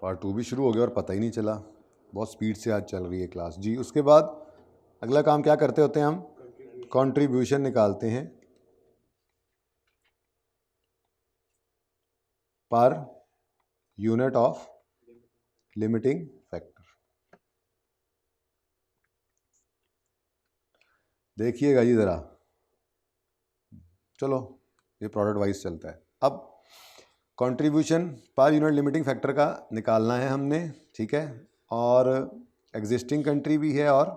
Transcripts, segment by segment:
Part 2 भी शुरू हो गया और पता ही नहीं चला, बहुत स्पीड से आज चल रही है क्लास जी। उसके बाद अगला काम क्या करते होते हैं हम, कंट्रीब्यूशन निकालते हैं per unit of limiting factor. देखिएगा जी ज़रा, चलो ये प्रोडक्ट वाइज चलता है। अब contribution per unit limiting factor का निकालना है हमने, ठीक है, और एग्जिस्टिंग कंट्री भी है और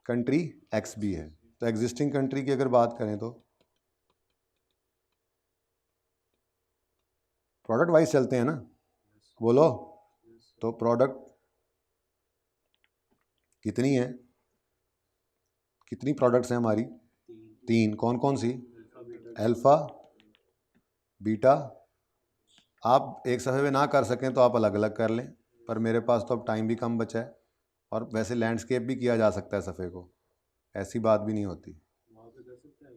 कंट्री एक्स भी है। तो एग्जिस्टिंग कंट्री की अगर बात करें तो प्रोडक्ट वाइज चलते हैं ना, बोलो। तो प्रोडक्ट कितनी है, कितनी प्रोडक्ट्स हैं हमारी, 3। कौन कौन सी, अल्फ़ा बीटा। आप एक सफ़े में ना कर सकें तो आप अलग अलग कर लें, पर मेरे पास तो अब टाइम भी कम बचा है, और वैसे लैंडस्केप भी किया जा सकता है सफ़े को, ऐसी बात भी नहीं होती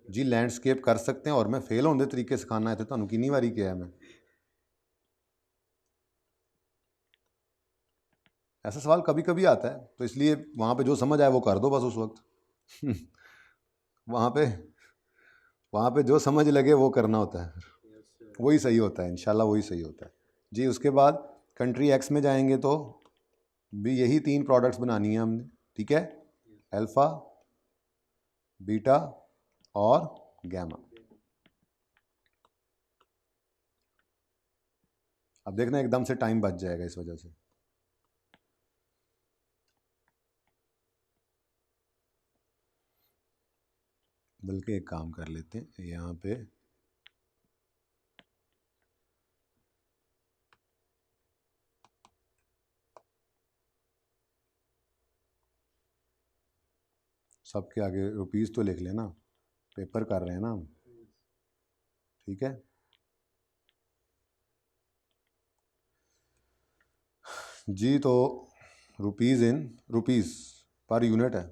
जी। लैंडस्केप कर सकते हैं, और मैं फेल होने तरीके सिखाना है तो तुहानू कितनी बारी किया है मैं। ऐसा सवाल कभी कभी आता है, तो इसलिए वहाँ पे जो समझ आए वो कर दो बस उस वक्त वहाँ पे जो समझ लगे वो करना होता है, वही सही होता है, इंशाल्लाह वही सही होता है जी। उसके बाद कंट्री एक्स में जाएंगे तो भी यही 3 प्रोडक्ट्स बनानी है हमने, ठीक है, अल्फ़ा बीटा और गैमा। अब देखना एकदम से टाइम बच जाएगा इस वजह से। बल्कि एक काम कर लेते हैं, यहाँ पे सबके आगे रुपीस तो लिख लेना, पेपर कर रहे हैं ना हम, ठीक है जी। तो rupees in rupees per unit है,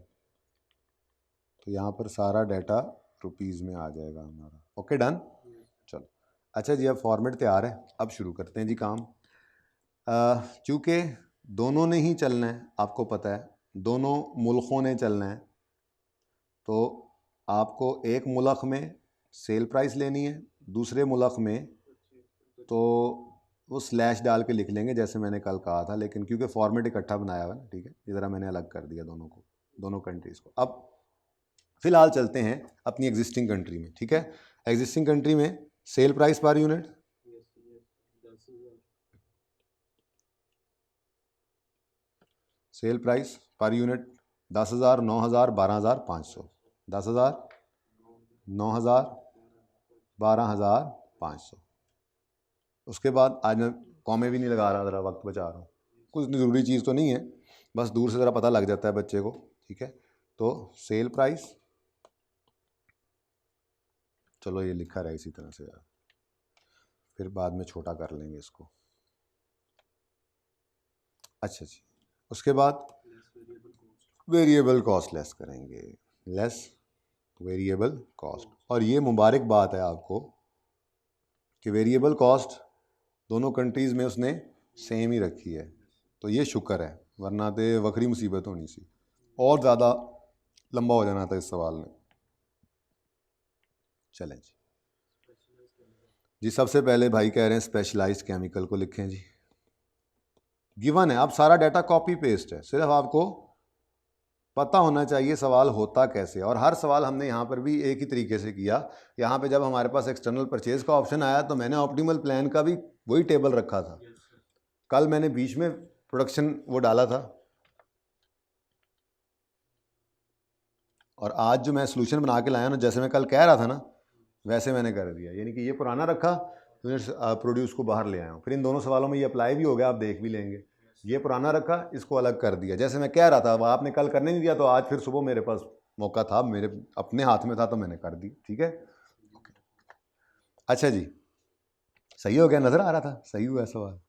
तो यहाँ पर सारा डाटा रुपीज़ में आ जाएगा हमारा। ओके डन, चलो। अच्छा जी, अब फॉर्मेट तैयार है, अब शुरू करते हैं जी काम। चूँकि दोनों ने ही चलना है, आपको पता है दोनों मुल्कों ने चलना है, तो आपको एक मुल्क में सेल प्राइस लेनी है, दूसरे मुल्क में तो वो स्लैश डाल के लिख लेंगे जैसे मैंने कल कहा था, लेकिन क्योंकि फॉर्मेट इकट्ठा बनाया हुआ है ना, ठीक है, ये ज़रा मैंने अलग कर दिया दोनों को, दोनों कंट्रीज़ को। अब फिलहाल चलते हैं अपनी एग्जिस्टिंग कंट्री में, ठीक है। एग्जिस्टिंग कंट्री में sale price per unit, sale price per unit 10,000, 9,000, 12,500, 10,000, 9,000, 12,500। उसके बाद आज मैं कॉमे भी नहीं लगा रहा, ज़रा वक्त बचा रहा हूँ, कुछ ज़रूरी चीज़ तो नहीं है, बस दूर से ज़रा पता लग जाता है बच्चे को, ठीक है। तो सेल प्राइस, चलो ये लिखा रहा इसी तरह से यार, फिर बाद में छोटा कर लेंगे इसको। अच्छा जी, उसके बाद वेरिएबल कॉस्ट लेस करेंगे, लेस वेरिएबल कॉस्ट। और ये मुबारक बात है आपको कि वेरिएबल कॉस्ट दोनों कंट्रीज़ में उसने सेम ही रखी है, तो ये शुक्र है, वरना तो वक्री मुसीबत होनी सी, और ज़्यादा लंबा हो जाना था इस सवाल ने। चलें जी, सबसे पहले भाई कह रहे हैं स्पेशलाइज्ड केमिकल को लिखें जी, गिवन है। अब सारा डाटा कॉपी पेस्ट है, सिर्फ आपको पता होना चाहिए सवाल होता कैसे, और हर सवाल हमने यहाँ पर भी एक ही तरीके से किया। यहाँ पे जब हमारे पास एक्सटर्नल परचेज का ऑप्शन आया तो मैंने ऑप्टिमल प्लान का भी वही टेबल रखा था, कल मैंने बीच में प्रोडक्शन वो डाला था, और आज जो मैं सोल्यूशन बना के लाया ना, जैसे मैं कल कह रहा था ना वैसे मैंने कर दिया, यानी कि ये पुराना रखा, यूनिट्स प्रोड्यूस को बाहर ले आया हूँ। फिर इन दोनों सवालों में ये अप्लाई भी हो गया, आप देख भी लेंगे। ये पुराना रखा, इसको अलग कर दिया, जैसे मैं कह रहा था, वह आपने कल करने नहीं दिया, तो आज फिर सुबह मेरे पास मौका था, मेरे अपने हाथ में था, तो मैंने कर दी, ठीक है। अच्छा जी, सही हो गया, नज़र आ रहा था, सही हुआ सवाल।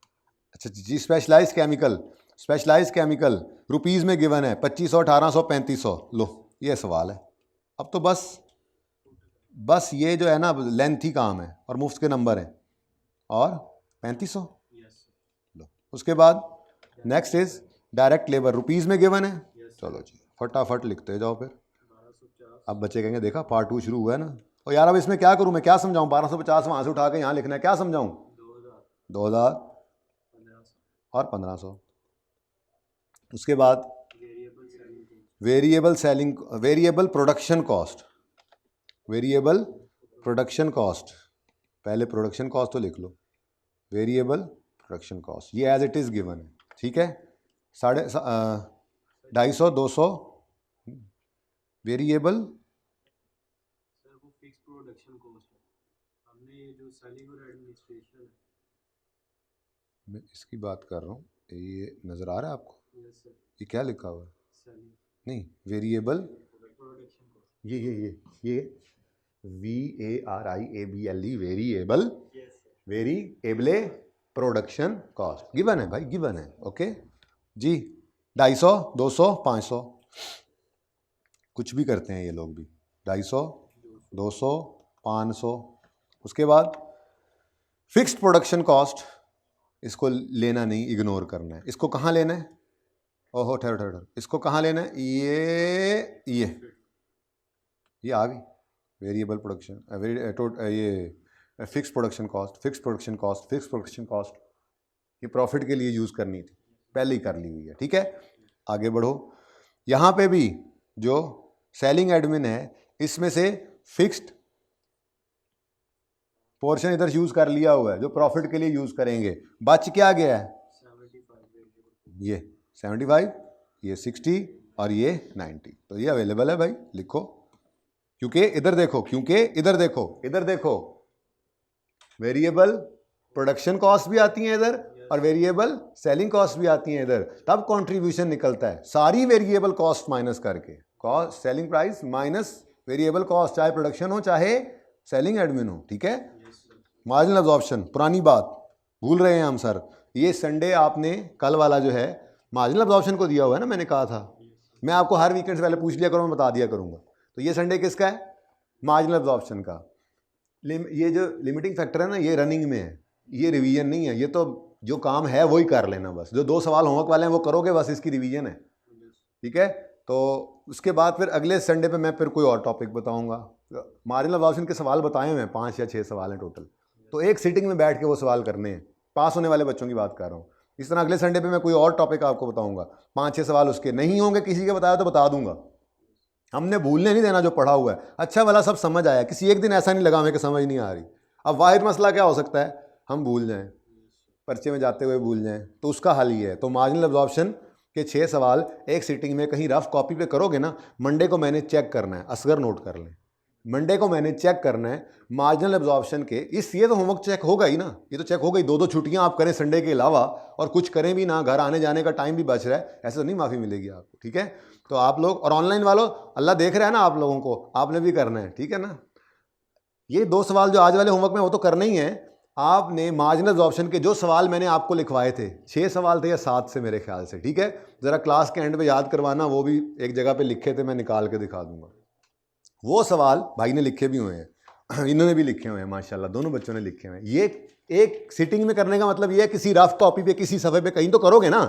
अच्छा जी, specialise chemical, specialise chemical rupees में गिवन है 2500, 1800, 3500, लो ये सवाल है। अब तो बस ये जो है ना लेंथ ही काम है, और मुफ्त के नंबर हैं, और 3500, लो उसके बाद next is direct labour, rupees में गिवन है। चलो जी फटाफट लिखते जाओ फिर। अब बच्चे कहेंगे देखा पार्ट 2 शुरू हुआ है ना। और यार अब इसमें क्या करूं मैं, क्या समझाऊं? 1250 वहां से उठा के यहाँ लिखना है, क्या समझाऊं? 2000 और 1500। उसके बाद variable selling, variable production cost, variable production cost, पहले प्रोडक्शन कॉस्ट तो लिख लो, वेरिएबल प्रोडक्शन कॉस्ट ये एज इट इज गिवन है, ठीक है। 250 200 वेरिएबल, सर वो फिक्स प्रोडक्शन कॉस्ट है, हमने ये जो सेलिंग और एडमिनिस्ट्रेशन है, मैं इसकी बात कर रहा हूँ, ये नज़र आ रहा है आपको? यस सर, ये क्या लिखा हुआ है? सेलिंग नहीं वेरिएबल, प्रोडक्शन कॉस्ट, ये VARIABLE variable, yes sir, variable production cost given है भाई, गिवन है। ओके जी 250 200 500 कुछ भी करते हैं ये लोग भी, 250 200 500। उसके बाद फिक्स्ड प्रोडक्शन कॉस्ट, इसको लेना नहीं, इग्नोर करना है। इसको कहाँ लेना है? ओहो ठहर ठहर ठहर, इसको कहाँ लेना है? ये आ गई वेरिएबल प्रोडक्शन, ये fix production cost, fix production cost, fix production cost, ये प्रॉफिट के लिए यूज़ करनी थी, पहले ही कर ली हुई है, ठीक है। आगे बढ़ो, यहाँ पे भी जो सेलिंग एडमिन है इसमें से फिक्स्ड पोर्शन इधर यूज़ कर लिया हुआ है जो प्रॉफिट के लिए यूज़ करेंगे। बच क्या गया है? 75 ये 75, ये 60 और ये 90, तो ये अवेलेबल है भाई, लिखो। क्योंकि इधर देखो, क्योंकि इधर देखो, इधर देखो, वेरिएबल प्रोडक्शन कॉस्ट भी आती है इधर और वेरिएबल सेलिंग कॉस्ट भी आती है इधर, तब कंट्रीब्यूशन निकलता है सारी वेरिएबल कॉस्ट माइनस करके, cost selling price minus variable cost, चाहे प्रोडक्शन हो चाहे सेलिंग एडमिन हो, ठीक है। मार्जिनल अब्जॉर्प्शन, पुरानी बात भूल रहे हैं हम सर, ये संडे आपने कल वाला जो है मार्जिनल अब्जॉर्प्शन को दिया हुआ है ना, मैंने कहा था मैं आपको हर वीकेंड से पहले पूछ लिया करूँ, मैं बता दिया करूँगा। तो ये संडे किसका है? मार्जिनल अब्जॉर्प्शन का। ये जो लिमिटिंग फैक्टर है ना, ये रनिंग में है, ये रिवीजन नहीं है, ये तो जो काम है वही कर लेना बस, जो 2 सवाल होमवर्क वाले हैं वो करोगे बस, इसकी रिवीजन है, ठीक है। तो उसके बाद फिर अगले संडे पे मैं फिर कोई और टॉपिक बताऊंगा। मार्जिनल अब्जॉर्प्शन के सवाल बताए हैं, 5 या 6 सवाल हैं टोटल, तो एक सीटिंग में बैठ के वो सवाल करने हैं, पास होने वाले बच्चों की बात कर रहा हूँ। इस तरह अगले संडे पे मैं कोई और टॉपिक आपको बताऊंगा, 5-6 सवाल उसके नहीं होंगे, किसी के बताया तो बता दूंगा, हमने भूलने नहीं देना जो पढ़ा हुआ है। अच्छा वाला सब समझ आया, किसी एक दिन ऐसा नहीं लगा हमें कि समझ नहीं आ रही। अब वाहिद मसला क्या हो सकता है? हम भूल जाएं, पर्चे में जाते हुए भूल जाएं, तो उसका हल ये है। तो मार्जिनल अब्जॉर्प्शन के 6 सवाल एक सीटिंग में कहीं रफ कॉपी पे करोगे ना, मंडे को मैंने चेक करना है, असगर नोट कर लें, मंडे को मैंने चेक करना है मार्जिनल अब्जॉर्प्शन के ये तो होमवर्क चेक होगा ही ना, ये तो चेक हो गई। 2-2 छुट्टियां आप करें संडे के अलावा और कुछ करें भी ना, घर आने जाने का टाइम भी बच रहा है, ऐसे तो नहीं माफ़ी मिलेगी आपको, ठीक है। तो आप लोग और ऑनलाइन वालों, अल्लाह देख रहा है ना आप लोगों को, आपने भी करना है, ठीक है ना। ये 2 सवाल जो आज वाले होमवर्क में वो तो करना ही है। आपने मार्जिनल अब्जॉर्प्शन के जो सवाल मैंने आपको लिखवाए थे, 6 सवाल थे या 7 से मेरे ख्याल से, ठीक है। ज़रा क्लास के एंड पे याद करवाना, वो भी एक जगह पे लिखे थे, मैं निकाल के दिखा दूंगा। वो सवाल भाई ने लिखे भी हुए हैं, इन्होंने भी लिखे हुए हैं माशाल्लाह, दोनों बच्चों ने लिखे हुए हैं। ये एक सिटिंग में करने का मतलब ये है, किसी रफ कॉपी पे किसी सफ़े पे कहीं तो करोगे ना,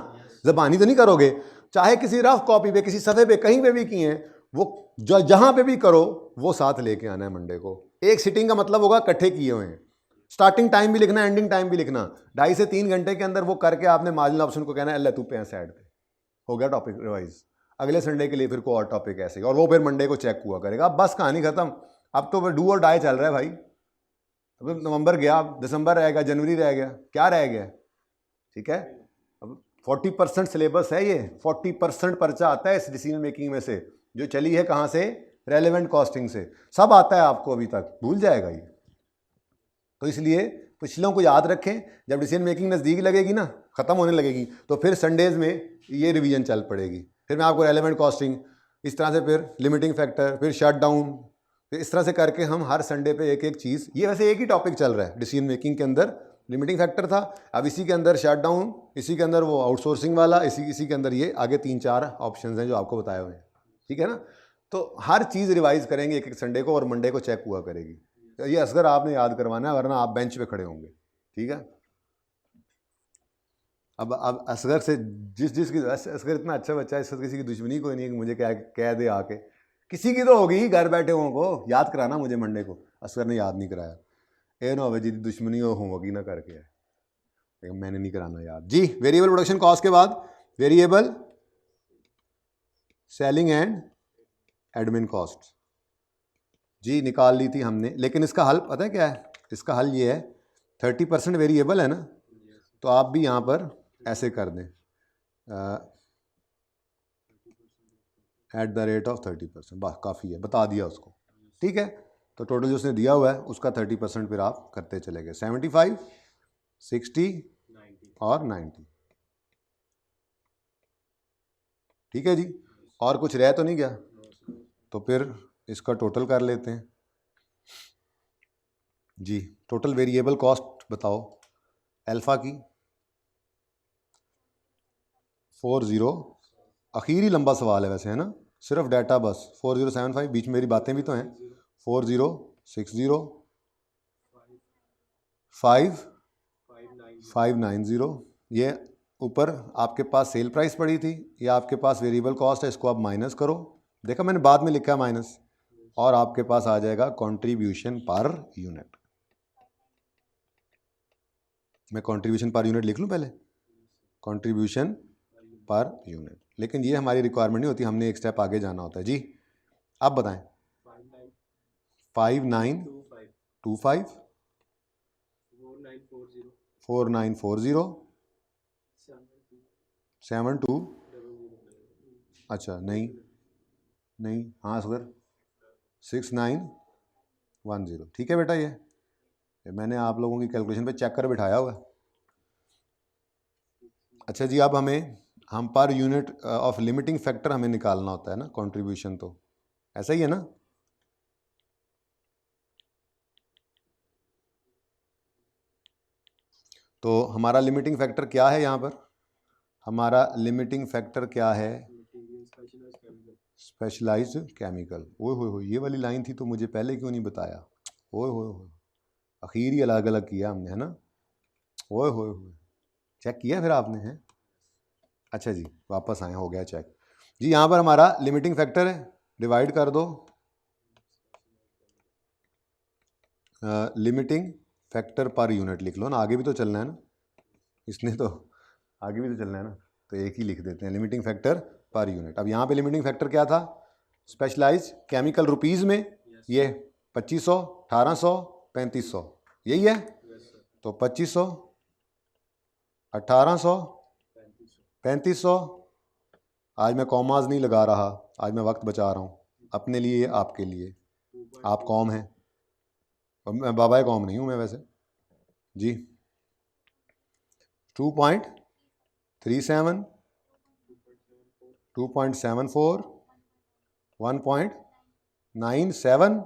ज़बानी तो नहीं करोगे, चाहे किसी रफ कॉपी पे किसी सफ़े पे कहीं पे भी किए हैं, वो जहाँ पे भी करो वो साथ लेके आना है मंडे को। एक सिटिंग का मतलब होगा इकट्ठे किए हुए हैं, स्टार्टिंग टाइम भी लिखना, एंडिंग टाइम भी लिखना, 2.5 से 3 घंटे के अंदर वो करके आपने मार्जिनल ऑप्शन को कहना है अल्लाह तू पे साइड पे हो गया, टॉपिक रिवाइज। अगले संडे के लिए फिर कोई और टॉपिक ऐसे, और वो फिर मंडे को चेक हुआ करेगा। अब बस कहानी खत्म, अब तो डू और डाई चल रहा है भाई। अब नवंबर गया, दिसंबर रह गया, जनवरी रह गया, क्या रह गया, ठीक है। अब 40% सिलेबस है, ये 40% पर्चा आता है इस डिसीजन मेकिंग में से, जो चली है कहाँ से? रेलेवेंट कॉस्टिंग से, सब आता है आपको, अभी तक भूल जाएगा ये। तो इसलिए पिछलों को याद रखें, जब डिसीजन मेकिंग नज़दीक लगेगी ना, ख़त्म होने लगेगी, तो फिर संडेज़ में ये रिवीजन चल पड़ेगी। फिर मैं आपको रेलेवेंट कॉस्टिंग, इस तरह से फिर लिमिटिंग फैक्टर, फिर शट डाउन, फिर इस तरह से करके हम हर संडे पे एक एक चीज़, ये वैसे एक ही टॉपिक चल रहा है डिसीजन मेकिंग के अंदर, लिमिटिंग फैक्टर था, अब इसी के अंदर शट डाउन, इसी के अंदर वो आउटसोर्सिंग वाला, इसी के अंदर ये आगे 3-4 ऑप्शन हैं जो आपको बताए हुए हैं, ठीक है ना। तो हर चीज़ रिवाइज करेंगे एक एक संडे को, और मंडे को चेक हुआ करेगी। तो ये असगर आपने याद करवाना है, वरना आप बेंच पे खड़े होंगे, ठीक है। अब असगर से जिसकी असगर इतना अच्छा बच्चा है, इससे किसी की दुश्मनी कोई नहीं है कि मुझे क्या कह दे आके, किसी की तो होगी घर बैठे हुओं को। याद कराना मुझे मंडे को, असगर ने याद नहीं कराया। ए ना हो जी दुश्मनी हो होगी ना करके है, लेकिन मैंने नहीं कराना याद जी। वेरिएबल प्रोडक्शन कॉस्ट के बाद variable selling and admin cost जी निकाल ली थी हमने, लेकिन इसका हल पता है क्या है? इसका हल ये है 30% वेरिएबल है ना, तो आप भी यहाँ पर ऐसे कर दें @30%, बस काफ़ी है, बता दिया उसको, ठीक है। तो टोटल जो उसने दिया हुआ है उसका 30% फिर आप करते चले गए, 75, 60 और 90, ठीक है जी। और कुछ रह तो नहीं गया, तो फिर इसका टोटल कर लेते हैं जी। टोटल वेरिएबल कॉस्ट बताओ अल्फ़ा की 40, आखिरी लंबा सवाल है वैसे, है ना, सिर्फ डाटा बस 4075, बीच में मेरी बातें भी तो हैं, 4060 5590। ये ऊपर आपके पास सेल प्राइस पड़ी थी, ये आपके पास वेरिएबल कॉस्ट है, इसको आप माइनस करो, देखा मैंने बाद में लिखा है माइनस, और आपके पास आ जाएगा कंट्रीब्यूशन पर यूनिट। मैं कंट्रीब्यूशन पर यूनिट लिख लूँ पहले, कंट्रीब्यूशन पर यूनिट, लेकिन ये हमारी रिक्वायरमेंट नहीं होती, हमने एक स्टेप आगे जाना होता है जी। आप बताएं 5925 4940 72, अच्छा नहीं नहीं, हाँ सर 6910, ठीक है बेटा। ये मैंने आप लोगों की कैलकुलेशन पे चेक कर बिठाया हुआ है। अच्छा जी, अब हम per unit of limiting factor हमें निकालना होता है ना, कंट्रीब्यूशन, तो ऐसा ही है ना। तो हमारा लिमिटिंग फैक्टर क्या है यहाँ पर? हमारा लिमिटिंग फैक्टर क्या है? Specialised chemical. ओए हो, ये वाली लाइन थी तो मुझे पहले क्यों नहीं बताया? ओए हो, आखिर ही अलग अलग किया हमने, है ना। ओए हो, चेक किया फिर आपने, हैं? अच्छा जी, वापस आए, हो गया चेक जी। यहाँ पर हमारा लिमिटिंग फैक्टर है, डिवाइड कर दो लिमिटिंग फैक्टर पर यूनिट लिख लो ना, आगे भी तो चलना है ना, इसने तो आगे भी तो चलना है ना, तो एक ही लिख देते हैं लिमिटिंग फैक्टर पर यूनिट। अब यहाँ पे लिमिटिंग फैक्टर क्या था? स्पेशलाइज केमिकल रुपीज़ में ये 2500, 1800, 3500, यही है। तो 2500, 1800, 3500। आज मैं कॉमाज नहीं लगा रहा, आज मैं वक्त बचा रहा हूँ अपने लिए, आपके लिए। आप कॉम हैं, मैं बाबा कॉम नहीं हूँ मैं वैसे जी। 2.37, 2.74, 1.97,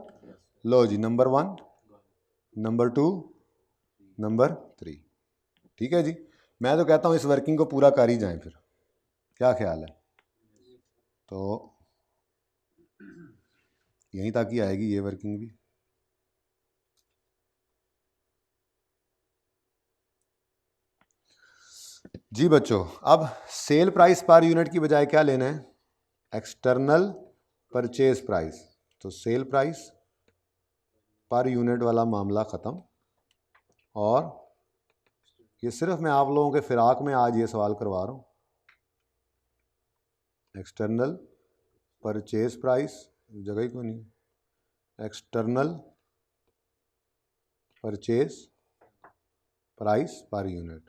लो जी, नंबर 1, नंबर 2, नंबर 3, ठीक है जी। मैं तो कहता हूँ इस वर्किंग को पूरा कर ही जाएं फिर, क्या ख्याल है? तो यहीं तक ही आएगी ये वर्किंग भी। जी बच्चों, अब सेल प्राइस पर यूनिट की बजाय क्या लेना है? External purchase price. तो सेल प्राइस पर यूनिट वाला मामला ख़त्म, और ये सिर्फ मैं आप लोगों के फिराक में आज ये सवाल करवा रहा हूँ। एक्सटर्नल परचेज प्राइस, जगह ही क्यों नहीं, external purchase price per unit,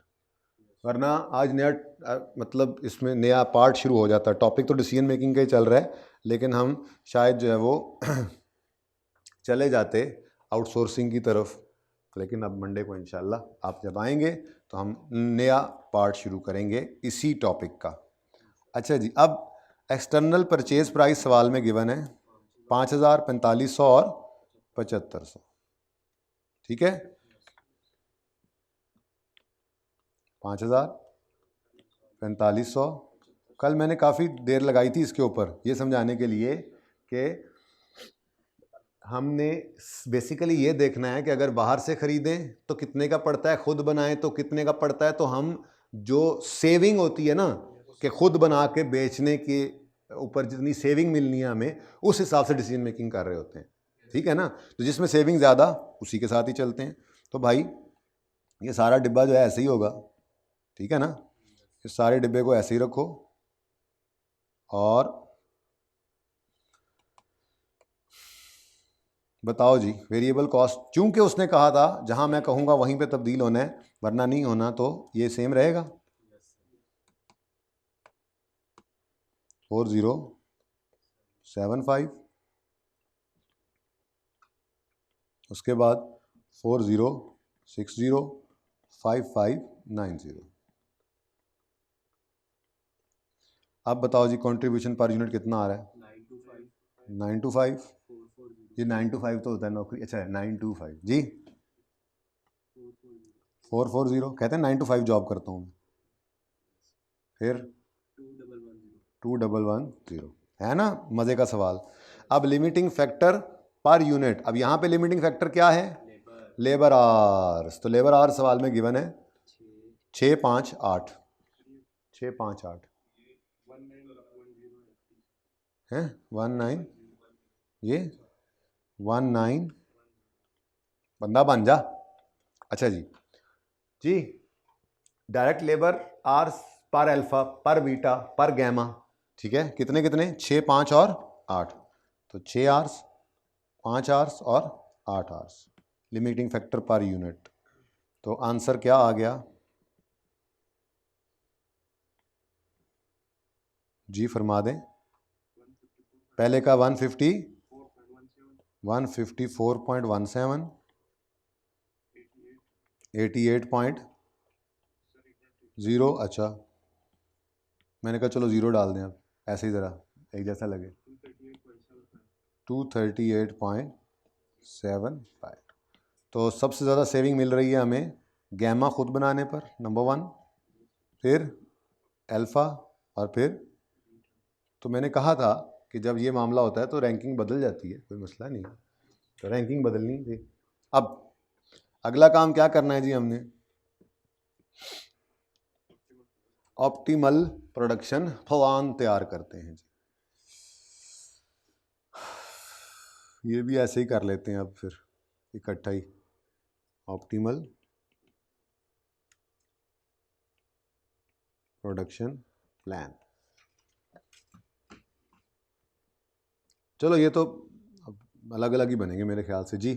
वरना आज नया मतलब इसमें नया पार्ट शुरू हो जाता है। टॉपिक तो डिसीजन मेकिंग का ही चल रहा है, लेकिन हम शायद जो है वो चले जाते आउटसोर्सिंग की तरफ, लेकिन अब मंडे को इंशाल्लाह आप जब आएंगे तो हम नया पार्ट शुरू करेंगे इसी टॉपिक का। अच्छा जी, अब एक्सटर्नल परचेज प्राइस सवाल में गिवन है 5000, 4500 और 7500, ठीक है। 5000, 4500। कल मैंने काफ़ी देर लगाई थी इसके ऊपर ये समझाने के लिए कि हमने बेसिकली ये देखना है कि अगर बाहर से ख़रीदें तो कितने का पड़ता है, खुद बनाएं तो कितने का पड़ता है। तो हम जो सेविंग होती है ना कि खुद बना के बेचने के ऊपर जितनी सेविंग मिलनी है हमें, उस हिसाब से डिसीजन मेकिंग कर रहे होते हैं, ठीक है ना। तो जिसमें सेविंग ज़्यादा उसी के साथ ही चलते हैं। तो भाई ये सारा डिब्बा जो है ऐसे ही होगा, ठीक है ना। इस सारे डिब्बे को ऐसे ही रखो और बताओ जी वेरिएबल कॉस्ट, चूंकि उसने कहा था जहां मैं कहूंगा वहीं पे तब्दील होना है, वरना नहीं होना, तो ये सेम रहेगा 4075, उसके बाद 40605590। अब बताओ जी कंट्रीब्यूशन पर यूनिट कितना आ रहा है? 925। ये 925 तो होता है नौकरी, अच्छा 925 जी 440 कहते हैं 925 जॉब करता हूँ, फिर 2110 है ना। मज़े का सवाल। अब लिमिटिंग फैक्टर पर यूनिट, अब यहाँ पे लिमिटिंग फैक्टर क्या है? Labour hours. तो लेबर आवर्स सवाल में गिवन है 658 है 19, ये 19 बंदा बन जा। अच्छा जी जी डायरेक्ट लेबर आवर्स पर अल्फा पर बीटा पर गैमा, ठीक है। कितने कितने? 6, 5 और 8। तो 6 आवर्स, 5 आवर्स और 8 hours limiting factor per unit. तो आंसर क्या आ गया जी? फरमा दें। पहले का 154.17, 88.0। अच्छा मैंने कहा चलो 0 डाल दें, अब ऐसे ही ज़रा एक जैसा लगे। 238.75। तो सबसे ज़्यादा सेविंग मिल रही है हमें गैमा खुद बनाने पर, नंबर 1, फिर अल्फ़ा और फिर। तो मैंने कहा था कि जब ये मामला होता है तो रैंकिंग बदल जाती है, कोई मसला नहीं है, तो रैंकिंग बदलनी थी। अब अगला काम क्या करना है जी? हमने ऑप्टिमल प्रोडक्शन प्लान तैयार करते हैं जी। ये भी ऐसे ही कर लेते हैं अब फिर इकट्ठा ही, ऑप्टिमल प्रोडक्शन प्लान। चलो ये तो अब अलग अलग ही बनेंगे मेरे ख्याल से जी।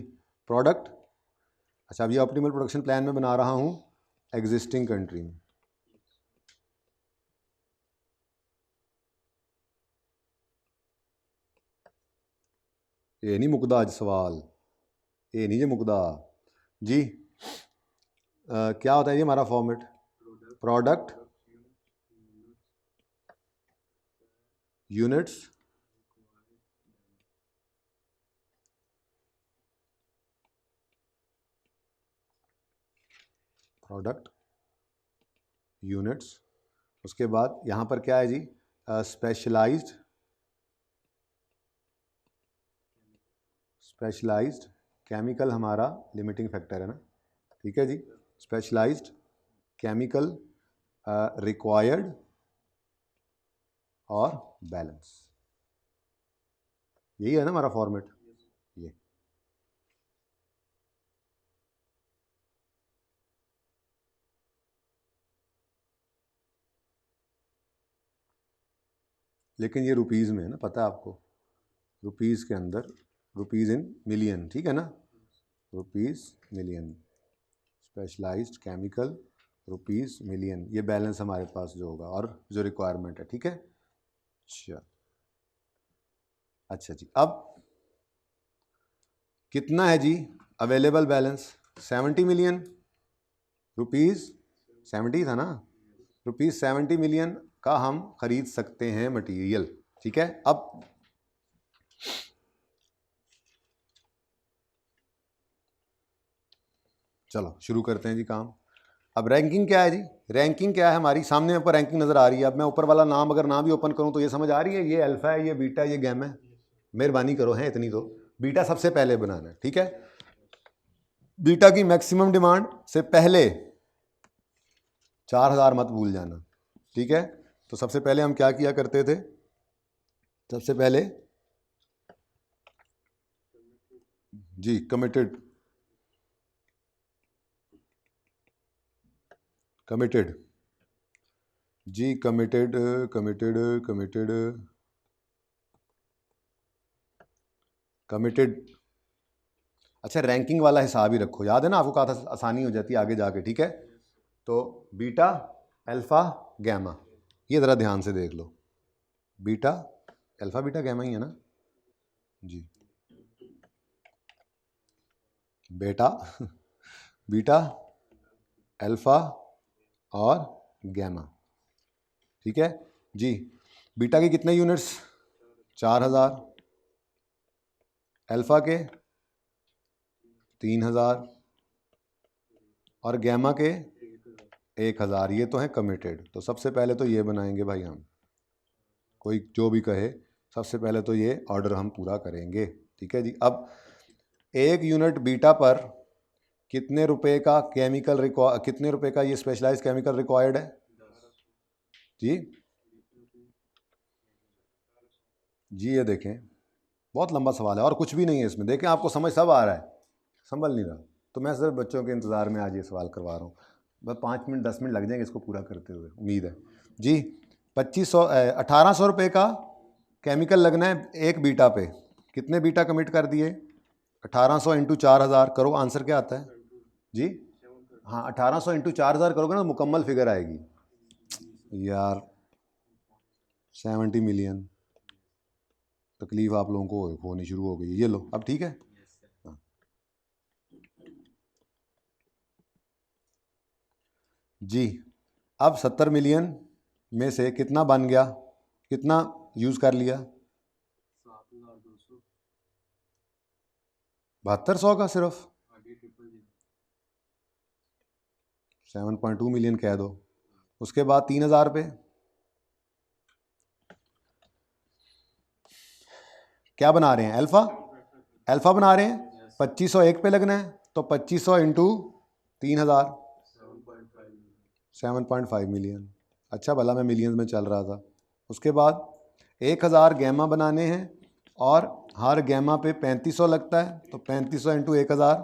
प्रोडक्ट, अच्छा अब ये ऑप्टिमल प्रोडक्शन प्लान में बना रहा हूँ एग्जिस्टिंग कंट्री में। ये नहीं मुकदा आज सवाल, ये नहीं जो मुकदा जी। क्या होता है ये हमारा format? Product units product units, उसके बाद यहाँ पर क्या है जी? स्पेशलाइज्ड केमिकल हमारा लिमिटिंग फैक्टर है ना, ठीक है जी। स्पेशलाइज्ड केमिकल रिक्वायर्ड और बैलेंस, यही है ना हमारा फॉर्मेट। ये लेकिन ये रुपीज़ में है ना, पता है आपको, रुपीज़ के अंदर, रुपीज़ इन मिलियन, ठीक है ना, rupees million, specialised chemical rupees million, ये बैलेंस हमारे पास जो होगा और जो रिक्वायरमेंट है, ठीक है। अच्छा जी अब कितना है जी अवेलेबल बैलेंस? 70 मिलियन रुपीज़, 70 था ना, रुपीज़ 70 मिलियन का हम खरीद सकते हैं मटेरियल, ठीक है। अब चलो शुरू करते हैं जी काम। अब रैंकिंग क्या है जी? रैंकिंग क्या है हमारी? सामने ऊपर रैंकिंग नज़र आ रही है। अब मैं ऊपर वाला नाम अगर ना भी ओपन करूं तो ये समझ आ रही है, ये अल्फ़ा है, ये बीटा, ये गैमा है। मेहरबानी करो, है इतनी तो। बीटा सबसे पहले बनाना है, ठीक है। बीटा की मैक्सिमम डिमांड से पहले 4000 मत भूल जाना, ठीक है। तो सबसे पहले हम क्या किया करते थे, सबसे पहले जी कमिटेड जी कमिटेड कमिटेड कमिटेड कमिटेड। अच्छा, रैंकिंग वाला हिसाब ही रखो, याद है ना, आपको कहा था आसानी हो जाती है आगे जाके, ठीक है। तो बीटा, अल्फा, गैमा, ये ज़रा ध्यान से देख लो, बीटा, अल्फा, बीटा, गैमा ही है ना जी, बेटा, बीटा, अल्फा और गैमा, ठीक है जी। बीटा के कितने यूनिट्स, 4000, अल्फा के 3000 और गैमा के 1000। ये तो है कमिटेड। तो सबसे पहले तो ये बनाएंगे भाई हम, कोई जो भी कहे, सबसे पहले तो ये ऑर्डर हम पूरा करेंगे, ठीक है जी। अब 1 यूनिट बीटा पर कितने रुपए का केमिकल कितने रुपए का ये स्पेशलाइज्ड केमिकल रिक्वायर्ड है जी। जी ये देखें, बहुत लंबा सवाल है और कुछ भी नहीं है इसमें, देखें आपको समझ सब आ रहा है, संभल नहीं रहा। तो मैं सिर्फ बच्चों के इंतज़ार में आज ये सवाल करवा रहा हूँ, बस 5 मिनट 10 मिनट लग जाएंगे इसको पूरा करते हुए, उम्मीद है जी। 1800 रुपये का केमिकल लगना है एक बीटा पे, कितने बीटा कमिट कर दिए, 1800 इंटू 4000 करो, आंसर क्या आता है जी। हाँ 1800 इंटू 4000 करोगे ना तो मुकम्मल फिगर आएगी यार, 70 मिलियन। तकलीफ आप लोगों को होनी शुरू हो गई, ये लो अब ठीक है। हाँ। जी अब 70 मिलियन में से कितना बन गया, कितना यूज़ कर लिया, 7200 का सिर्फ, 7.2 मिलियन कह दो। उसके बाद 3000 पे क्या बना रहे हैं, अल्फा, अल्फा बना रहे हैं, 2500 एक पे लगना है, तो 2500 इंटू 3000, 7.5 मिलियन। अच्छा भला मैं मिलियंस में चल रहा था। उसके बाद 1000 गैमा बनाने हैं और हर गैमा पे 3500 लगता है, तो 3500 इंटू 1000,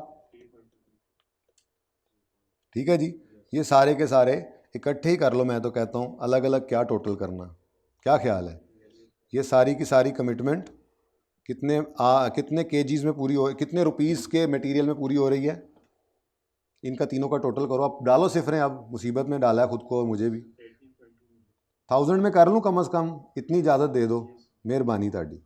ठीक है जी। ये सारे के सारे इकट्ठे ही कर लो, मैं तो कहता हूँ अलग अलग क्या टोटल करना, क्या ख्याल है। ये सारी की सारी कमिटमेंट कितने केजीज में पूरी हो, कितने रुपीस के मटेरियल में पूरी हो रही है, इनका तीनों का टोटल करो। अब डालो सिफरें, अब मुसीबत में डाला है खुद को और मुझे भी। 1000 में कर लूँ कम से कम, इतनी इजाज़त दे दो, मेहरबानी ताड़ी।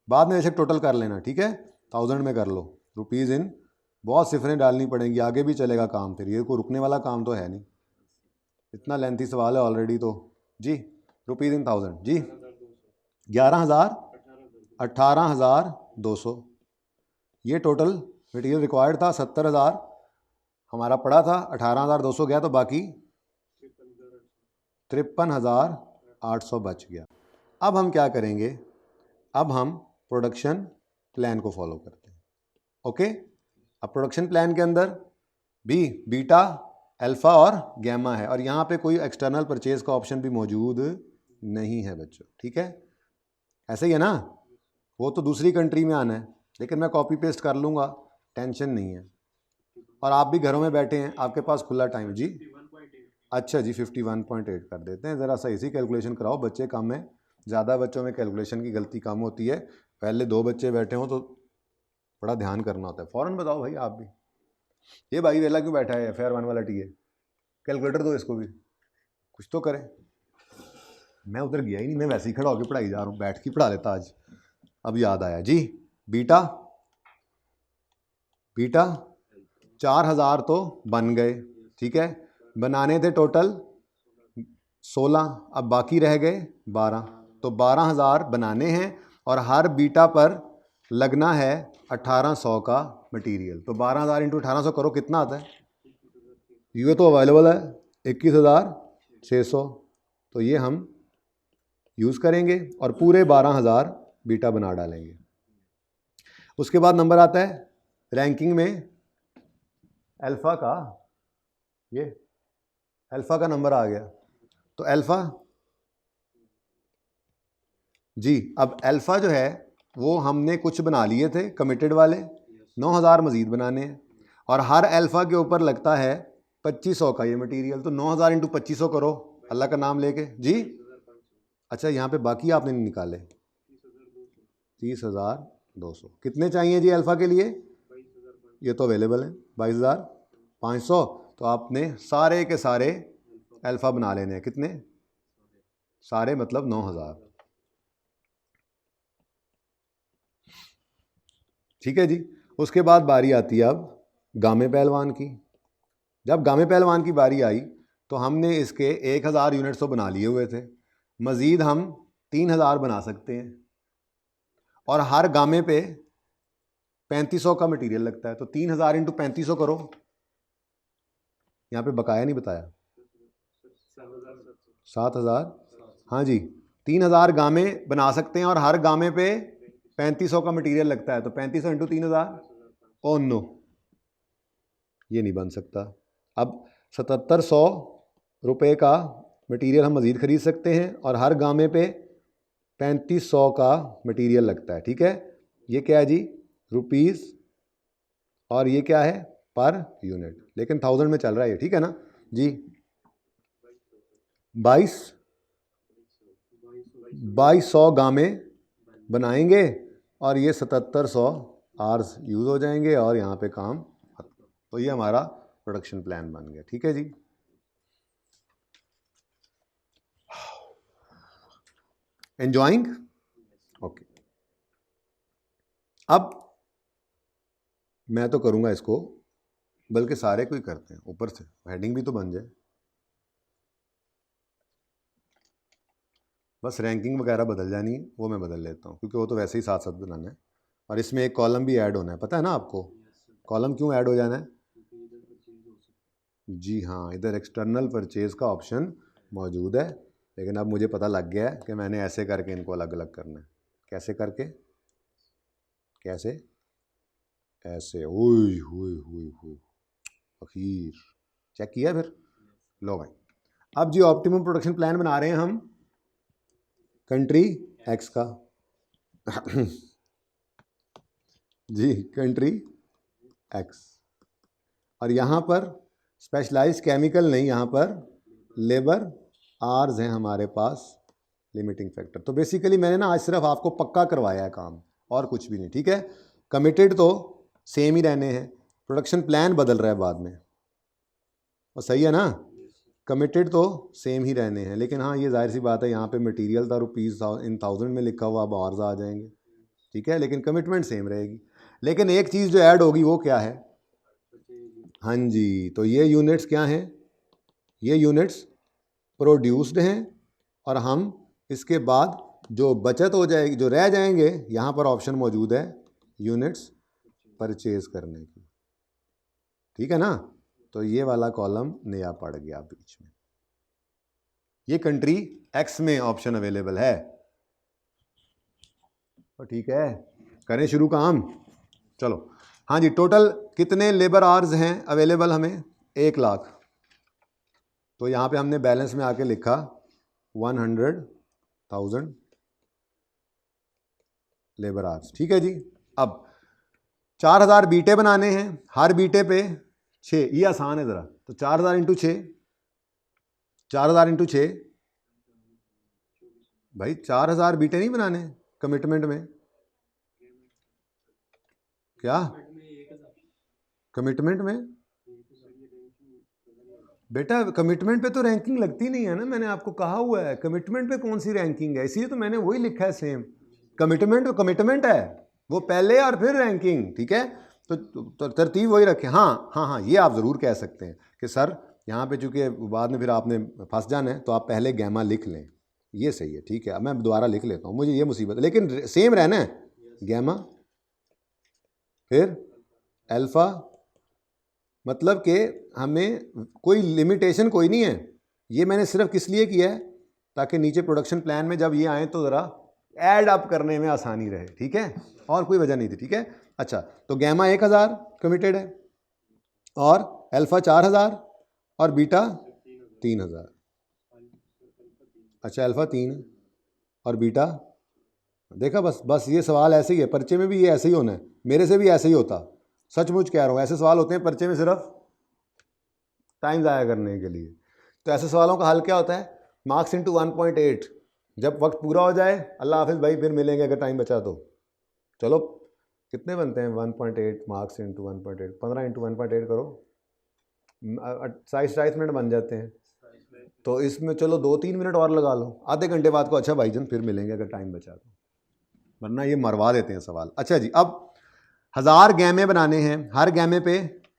बाद में ऐसे टोटल कर लेना, ठीक है। 1000 में कर लो, रुपीज़ इन, बहुत सिफरें डालनी पड़ेंगी, आगे भी चलेगा काम, फिर ये कोई रुकने वाला काम तो है नहीं, इतना लेंथी सवाल है ऑलरेडी तो जी। रुपीज़ इन 1000 जी, 11000, 18200, ये टोटल मटेरियल रिक्वायर्ड था। 70000 हमारा पड़ा था, 18200 गया, तो बाकी 53800 बच गया। अब हम क्या करेंगे, अब हम प्रोडक्शन प्लान को फॉलो करते हैं, ओके। अब प्रोडक्शन प्लान के अंदर भी बीटा, अल्फा और गैमा है, और यहाँ पे कोई एक्सटर्नल परचेज का ऑप्शन भी मौजूद नहीं है बच्चों, ठीक है। ऐसे ही है ना, वो तो दूसरी कंट्री में आना है, लेकिन मैं कॉपी पेस्ट कर लूँगा, टेंशन नहीं है। और आप भी घरों में बैठे हैं, आपके पास खुला टाइम है जी। अच्छा जी 51.8 कर देते हैं, ज़रा सही सी कैलकुलेशन कराओ, बच्चे कम हैं, ज़्यादा बच्चों में कैलकुलेशन की गलती कम होती है। पहले 2 बच्चे बैठे हों तो बड़ा ध्यान करना होता है। फ़ौरन बताओ भाई आप भी, ये भाई वेला क्यों बैठा है, FR1 वाला टी है, कैलकुलेटर दो इसको भी, कुछ तो करें। मैं उधर गया ही नहीं, मैं वैसे ही खड़ा होकर पढ़ाई जा रहा हूँ, बैठ के पढ़ा लेता आज, अब याद आया जी। बीटा, बीटा 4000 तो बन गए, ठीक है, बनाने थे टोटल 16, अब बाकी रह गए 12, तो 12000 बनाने हैं और हर बीटा पर लगना है 1800 का मटेरियल। तो 12000 इंटू 1800 करो, कितना आता है, ये तो अवेलेबल है 21600, तो ये हम यूज़ करेंगे और पूरे 12000 बीटा बना डालेंगे। उसके बाद नंबर आता है रैंकिंग में अल्फ़ा का ये अल्फ़ा का नंबर आ गया, तो अल्फ़ा जी, अब अल्फ़ा जो है वो हमने कुछ बना लिए थे कमिटेड वाले, 9000 मज़ीद बनाने हैं, और हर अल्फ़ा के ऊपर लगता है 2500 का ये मटेरियल, तो 9000 इंटू 2500 करो अल्लाह का नाम लेके जी। अच्छा, यहाँ पे बाकी आपने नहीं निकाले, 30,200 कितने चाहिए जी अल्फ़ा के लिए? ये तो अवेलेबल है 22,500, तो आपने सारे के सारे अल्फ़ा बना लेने हैं। कितने? सारे मतलब 9000। ठीक है जी। उसके बाद बारी आती है अब गामे पहलवान की। जब गामे पहलवान की बारी आई तो हमने इसके 1000 यूनिट्स तो बना लिए हुए थे, मज़ीद हम 3000 बना सकते हैं, और हर गामे पे 3500 का मटेरियल लगता है, तो 3000 इंटू 3500 करो। यहाँ पे बकाया नहीं बताया, 7000। हाँ जी, 3000 गामे बना सकते हैं और हर गामे पे 3500 का मटेरियल लगता है, तो 3500 इंटू 3000। ओ नो, ये नहीं बन सकता। अब 7700 रुपये का मटेरियल हम मज़ीद ख़रीद सकते हैं और हर गामे पे 3500 का मटेरियल लगता है। ठीक है, ये क्या है जी? रुपीज़, और ये क्या है? पर यूनिट, लेकिन 1000 में चल रहा है ये, ठीक है ना जी। 2200 गामे बनाएंगे और ये 7700 आवर्स यूज़ हो जाएंगे और यहाँ पे काम खत्म। तो ये हमारा प्रोडक्शन प्लान बन गया। ठीक है जी। एंजॉइंग? ओके। अब मैं तो करूँगा इसको, बल्कि सारे को ही करते हैं, ऊपर से हेडिंग भी तो बन जाए। बस रैंकिंग वगैरह बदल जानी है, वो मैं बदल लेता हूँ, क्योंकि वो तो वैसे ही साथ साथ बनाना है। और इसमें एक कॉलम भी ऐड होना है, पता है ना आपको? कॉलम क्यों ऐड हो जाना है? जी हाँ, इधर एक्सटर्नल परचेज का ऑप्शन मौजूद है, लेकिन अब मुझे पता लग गया है कि मैंने ऐसे करके इनको अलग अलग करना है। कैसे करके? कैसे? ऐसे। हुई हुई हुई हुई, अखीर चेक किया फिर? लो भाई, अब जी ऑप्टिमम प्रोडक्शन प्लान बना रहे हैं हम कंट्री एक्स का। जी, कंट्री एक्स, और यहाँ पर स्पेशलाइज्ड केमिकल नहीं, यहाँ पर लेबर आर्स हैं हमारे पास, लिमिटिंग फैक्टर। तो बेसिकली मैंने ना आज सिर्फ आपको पक्का करवाया है काम, और कुछ भी नहीं। ठीक है, कमिटेड तो सेम ही रहने हैं, प्रोडक्शन प्लान बदल रहा है बाद में, और सही है ना? कमिटेड तो सेम ही रहने हैं, लेकिन हाँ ये जाहिर सी बात है, यहाँ पे मटेरियल था रुपीज़ इन 1000 में लिखा हुआ, अब आर्स आ जाएंगे। ठीक है, लेकिन कमिटमेंट सेम रहेगी। लेकिन एक चीज़ जो ऐड होगी वो क्या है? हाँ जी, तो ये यूनिट्स क्या हैं? ये यूनिट्स प्रोड्यूस्ड हैं, और हम इसके बाद जो बचत हो जाएगी, जो रह जाएंगे, यहाँ पर ऑप्शन मौजूद है यूनिट्स परचेज करने की। ठीक है ना? तो ये वाला कॉलम नया पड़ गया बीच में, ये कंट्री एक्स में ऑप्शन अवेलेबल है। तो ठीक है, करें शुरू काम। चलो, हाँ जी, टोटल कितने लेबर आवर्स हैं अवेलेबल हमें? 1 लाख। तो यहाँ पे हमने बैलेंस में आके लिखा 100,000 लेबर आवर्स। ठीक है जी। अब 4000 बीटे बनाने हैं, हर बीटे पे 6, ये आसान है ज़रा, तो 4000 इंटू 6, 4000 इंटू 6 भाई, 4000 बीटे नहीं बनाने कमिटमेंट में? क्या कमिटमेंट में? बेटा कमिटमेंट पे तो रैंकिंग लगती नहीं है ना, मैंने आपको कहा हुआ है कमिटमेंट पे कौन सी रैंकिंग है, इसीलिए तो मैंने वही लिखा है सेम। कमिटमेंट तो कमिटमेंट है, वो पहले और फिर रैंकिंग। ठीक है, तो तरतीब वही रखें। हाँ हाँ हाँ, ये आप ज़रूर कह सकते हैं कि सर यहाँ पे चूँकि बाद में फिर आपने फंस जाना है, तो आप पहले गैमा लिख लें, ये सही है। ठीक है, अब मैं दोबारा लिख लेता हूँ, मुझे ये मुसीबत है, लेकिन सेम रहना है, गैमा फिर अल्फ़ा, मतलब कि हमें कोई लिमिटेशन कोई नहीं है। ये मैंने सिर्फ किस लिए किया है? ताकि नीचे प्रोडक्शन प्लान में जब ये आए तो ज़रा ऐड अप करने में आसानी रहे। ठीक है, और कोई वजह नहीं थी। ठीक है, अच्छा, तो गैमा 1000 कमिटेड है, और अल्फ़ा 4000, और बीटा 3000। अच्छा अल्फ़ा 3 है और बीटा, देखा बस ये सवाल ऐसे ही है, पर्चे में भी ये ऐसे ही होना है, मेरे से भी ऐसे ही होता, सचमुच कह रहा हूँ। ऐसे सवाल होते हैं पर्चे में सिर्फ टाइम ज़ाया करने के लिए। तो ऐसे सवालों का हल क्या होता है, मार्क्स इंटू 1.8। जब वक्त पूरा हो जाए, अल्लाह हाफिज़ भाई, फिर मिलेंगे अगर टाइम बचा तो। चलो कितने बनते हैं 1.8 मार्क्स इंटू 1.8, 15 इंटू 1.8 करो, 27 मिनट बन जाते हैं। तो इसमें चलो 2-3 मिनट और लगा लो, आधे घंटे बाद को। अच्छा भाईजान फिर मिलेंगे अगर टाइम बचा तो, वरना ये मरवा देते हैं सवाल। अच्छा जी, अब 1000 गैमे बनाने हैं, हर गैमे पे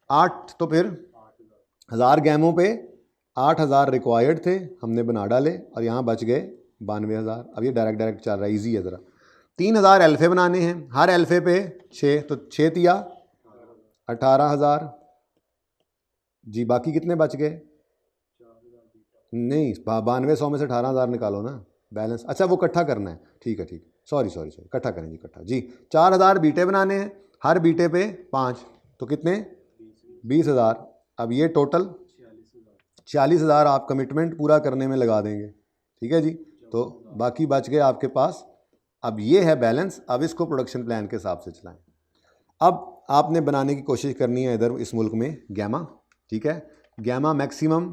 8, तो फिर 1000 गैमों पे 8000 रिक्वायर्ड थे, हमने बना डाले और यहाँ बच गए 92,000। अब ये डायरेक्ट चल रहा है, ईजी है ज़रा। 3000 एल्फे बनाने हैं, हर एल्फे पे 6, तो 6 तिया 18,000 जी। बाकी कितने बच गए? नहीं, 9200 में से 18,000 निकालो ना बैलेंस। अच्छा वो इकट्ठा करना है, ठीक है ठीक, सॉरी इकट्ठा करेंगे इकट्ठा जी। 4000 बीटे बनाने हैं, हर बीटे पे 5, तो कितने? 20,000। अब ये टोटल 40,000 आप कमिटमेंट पूरा करने में लगा देंगे, ठीक है जी। तो बाकी बच गए आपके पास। अब ये है बैलेंस, अब इसको प्रोडक्शन प्लान के हिसाब से चलाएं। अब आपने बनाने की कोशिश करनी है इधर इस मुल्क में गैमा, ठीक है। गैमा मैक्सिमम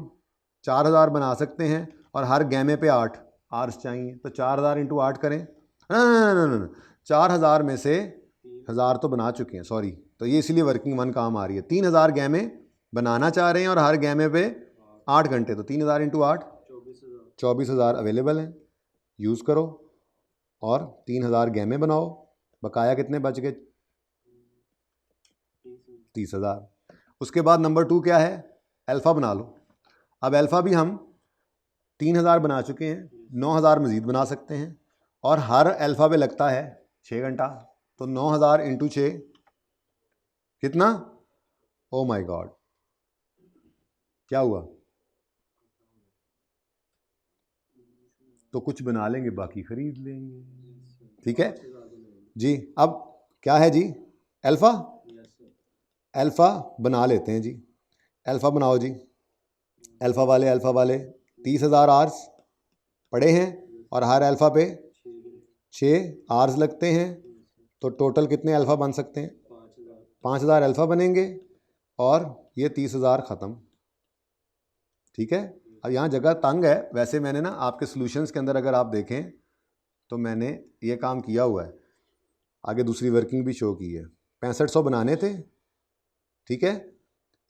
4000 बना सकते हैं और हर गैमे पे 8 आर्स चाहिए, तो 4000 इंटू 8 करें। ना 4000 में से 1000 तो बना चुके हैं, सॉरी, तो ये इसलिए वर्किंग 1 काम आ रही है। 3000 गैमे बनाना चाह रहे हैं और हर गैमे पे 8 घंटे, तो 3000 इंटू 8 24,000 अवेलेबल हैं, यूज़ करो और 3000 गैमे बनाओ। बकाया कितने बच गए? 30,000। उसके बाद नंबर 2 क्या है, अल्फ़ा बना लो। अब अल्फ़ा भी हम 3000 बना चुके हैं, 9000 मज़ीद बना सकते हैं और हर अल्फ़ा पे लगता है 6 घंटा, तो 9000 इंटू 6 कितना? ओ माय गॉड, क्या हुआ? तो कुछ बना लेंगे, बाकी खरीद लेंगे, ठीक है जी। अब क्या है जी, अल्फ़ा, अल्फ़ा बना लेते हैं जी। अल्फ़ा बनाओ जी। अल्फ़ा वाले 30,000 आर्स पड़े हैं और हर अल्फ़ा पे 6 आर्स लगते हैं, तो टोटल कितने अल्फ़ा बन सकते हैं? 5,000 अल्फ़ा बनेंगे और ये 30,000 ख़त्म, ठीक है। अब यहाँ जगह तंग है, वैसे मैंने ना आपके सॉल्यूशंस के अंदर अगर आप देखें तो मैंने ये काम किया हुआ है, आगे दूसरी वर्किंग भी शो की है। 6500 बनाने थे, ठीक है,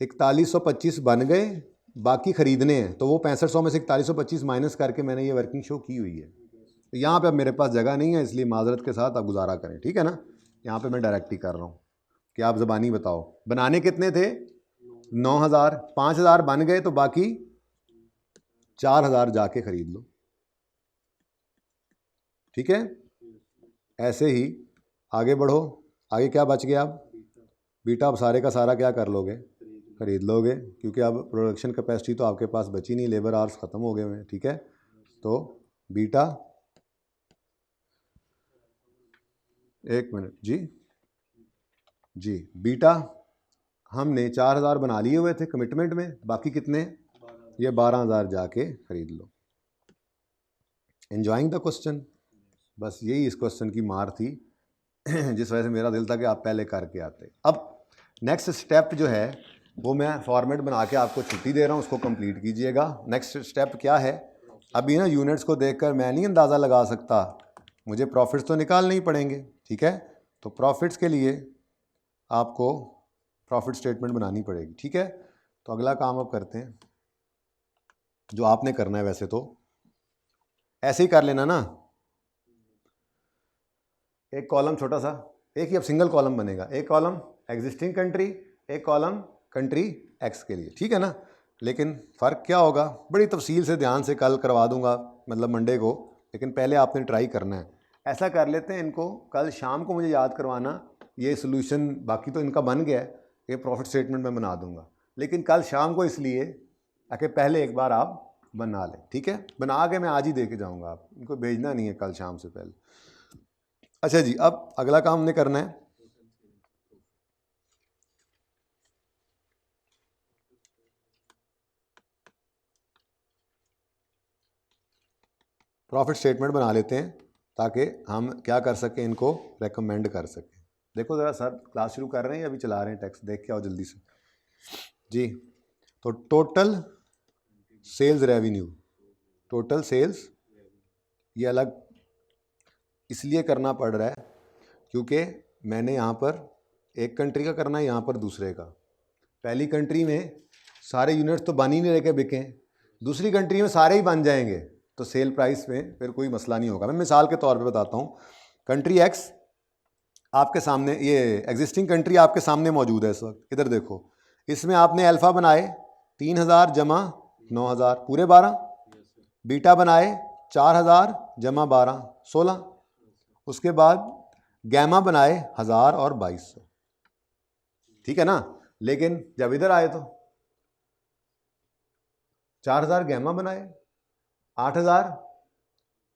4125 बन गए, बाकी ख़रीदने हैं, तो वो 6500 में से 4125 माइनस करके मैंने ये वर्किंग शो की हुई है। तो यहाँ पे अब मेरे पास जगह नहीं है, इसलिए माजरत के साथ आप गुजारा करें, ठीक है ना। यहाँ पे मैं डायरेक्ट ही कर रहा हूँ कि आप ज़बानी बताओ बनाने कितने थे? 9000, 5000 बन गए, तो बाकी 4000 जाके ख़रीद लो, ठीक है। ऐसे ही आगे बढ़ो, आगे क्या बच गया? अब बीटा, अब सारे का सारा क्या कर लोगे? खरीद लोगे, क्योंकि अब प्रोडक्शन कैपेसिटी तो आपके पास बची नहीं, लेबर आवर्स ख़त्म हो गए हुए हैं, ठीक है। तो बीटा, एक मिनट जी, बीटा हमने 4000 बना लिए हुए थे कमिटमेंट में, बाकी कितने? ये 12,000 जाके खरीद लो। एंजॉइंग द क्वेश्चन, बस यही इस क्वेश्चन की मार थी जिस वजह से मेरा दिल था कि आप पहले करके आते। अब नेक्स्ट स्टेप जो है वो मैं फॉर्मेट बना के आपको छुट्टी दे रहा हूँ, उसको कंप्लीट कीजिएगा। नेक्स्ट स्टेप क्या है, अभी ना यूनिट्स को देखकर मैं नहीं अंदाज़ा लगा सकता, मुझे प्रॉफिट्स तो निकालने ही पड़ेंगे, ठीक है। तो प्रॉफिट्स के लिए आपको प्रॉफिट स्टेटमेंट बनानी पड़ेगी, ठीक है। तो अगला काम अब करते हैं, जो आपने करना है वैसे तो ऐसे ही कर लेना ना, एक कॉलम छोटा सा, एक ही अब सिंगल कॉलम बनेगा, एक कॉलम एग्जिस्टिंग कंट्री, एक कॉलम कंट्री एक्स के लिए, ठीक है ना। लेकिन फ़र्क क्या होगा, बड़ी तफसील से ध्यान से कल करवा दूंगा, मतलब मंडे को, लेकिन पहले आपने ट्राई करना है। ऐसा कर लेते हैं, इनको कल शाम को मुझे याद करवाना, ये सोल्यूशन बाकी तो इनका बन गया है, ये प्रॉफिट स्टेटमेंट मैं बना दूंगा, लेकिन कल शाम को इसलिए ताकि पहले एक बार आप बना लें, ठीक है। बना के मैं आज ही दे के जाऊँगा, आप इनको भेजना नहीं है कल शाम से पहले। अच्छा जी, अब अगला काम हमने करना है, प्रॉफिट स्टेटमेंट बना लेते हैं ताकि हम क्या कर सकें, इनको रेकमेंड कर सकें। देखो ज़रा सर क्लास शुरू कर रहे हैं या अभी चला रहे हैं टेक्स्ट, देख के आओ जल्दी से जी। तो total sales revenue, total sales, ये अलग इसलिए करना पड़ रहा है क्योंकि मैंने यहाँ पर एक कंट्री का करना है, यहाँ पर दूसरे का। पहली कंट्री में सारे यूनिट्स तो बन ही नहीं रहे के बिकें, दूसरी कंट्री में सारे ही बन जाएंगे तो सेल प्राइस में फिर कोई मसला नहीं होगा। मैं मिसाल के तौर पे बताता हूँ, कंट्री एक्स आपके सामने, ये एग्जिस्टिंग कंट्री आपके सामने मौजूद है इस वक्त, इधर देखो, इसमें आपने अल्फ़ा बनाए 3000 जमा 9000 पूरे 12, बीटा बनाए 4000 जमा 12 16, उसके बाद गैमा बनाए 1000 और 2200, ठीक है ना। लेकिन जब इधर आए तो 4000 गैमा बनाए, 8000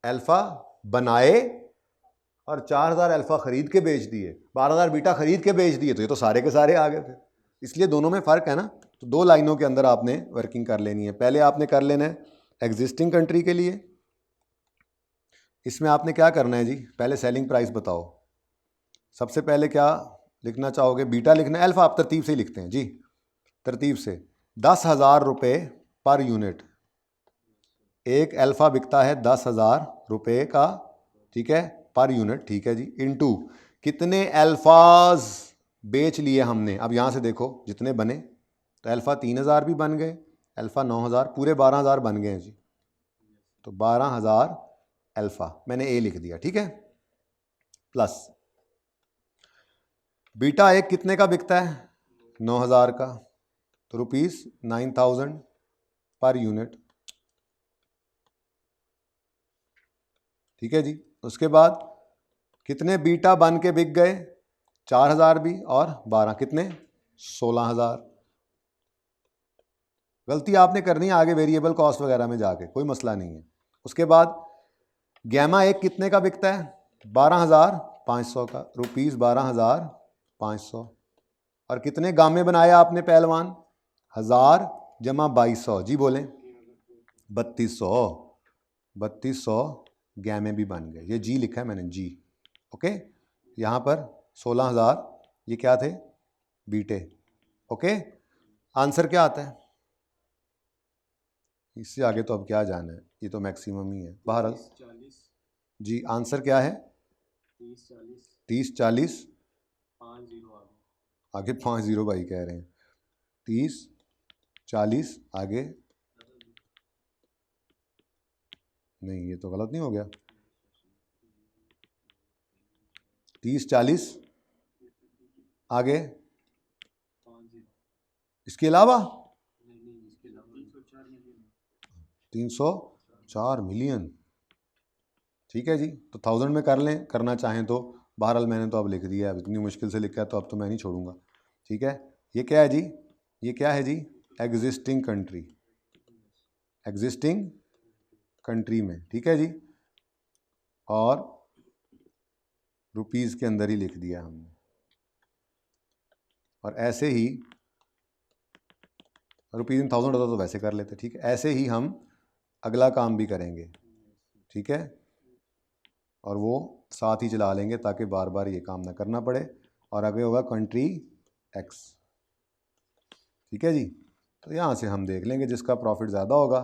अल्फ़ा बनाए और 4000 अल्फ़ा ख़रीद के बेच दिए, 12000 बीटा ख़रीद के बेच दिए, तो ये तो सारे के सारे आ गए थे। इसलिए दोनों में फ़र्क है ना। तो दो लाइनों के अंदर आपने वर्किंग कर लेनी है। पहले आपने कर लेना है एग्जिस्टिंग कंट्री के लिए, इसमें आपने क्या करना है जी, पहले सेलिंग प्राइस बताओ। सबसे पहले क्या लिखना चाहोगे, बीटा लिखना है, अल्फ़ा आप तरतीब से ही लिखते हैं जी, तरतीब से। 10,000 रुपये पर यूनिट, एक अल्फ़ा बिकता है 10,000 रुपये का, ठीक है, पर यूनिट, ठीक है जी, इनटू कितने अल्फ़ाज बेच लिए हमने। अब यहाँ से देखो जितने बने, तो अल्फ़ा 3000 भी बन गए, अल्फ़ा 9000, पूरे 12000 बन गए हैं जी। तो 12000 अल्फ़ा मैंने ए लिख दिया, ठीक है, प्लस बीटा एक कितने का बिकता है 9000 का, तो ₹9000 पर यूनिट, ठीक है जी। उसके बाद कितने बीटा बन के बिक गए, 4000 भी और 12 कितने 16000। गलती आपने करनी है आगे वेरिएबल कॉस्ट वगैरह में जाके, कोई मसला नहीं है। उसके बाद गैमा एक कितने का बिकता है 12500 का, ₹12500, और कितने गामे बनाए आपने पहलवान, 1000 जमा 2200 जी बोलें 3200 गैमे भी बन गए। ये जी लिखा है मैंने जी, ओके। यहाँ पर 16000 ये क्या थे बीटे, ओके। आंसर क्या आता है, इससे आगे तो अब क्या जाना है, ये तो मैक्सिमम ही है। बहरहाल जी आंसर क्या है 30-40 आगे 50 भाई कह रहे हैं, 30-40 आगे, नहीं ये तो गलत नहीं हो गया, 30-40 आगे, इसके अलावा 304 मिलियन, ठीक है जी। तो 1000 में कर लें, करना चाहें तो, बहरहाल मैंने तो अब लिख दिया है, इतनी मुश्किल से लिखा है तो अब तो मैं नहीं छोड़ूंगा, ठीक है। ये क्या है जी, ये क्या है जी, एग्जिस्टिंग कंट्री, एग्जिस्टिंग कंट्री में, ठीक है जी, और रुपीज़ के अंदर ही लिख दिया हमने। और ऐसे ही रुपीज़ इन 1000 होता तो वैसे कर लेते, ठीक है। ऐसे ही हम अगला काम भी करेंगे, ठीक है, और वो साथ ही चला लेंगे ताकि बार बार ये काम ना करना पड़े। और आगे होगा कंट्री एक्स, ठीक है जी। तो यहाँ से हम देख लेंगे, जिसका प्रॉफिट ज़्यादा होगा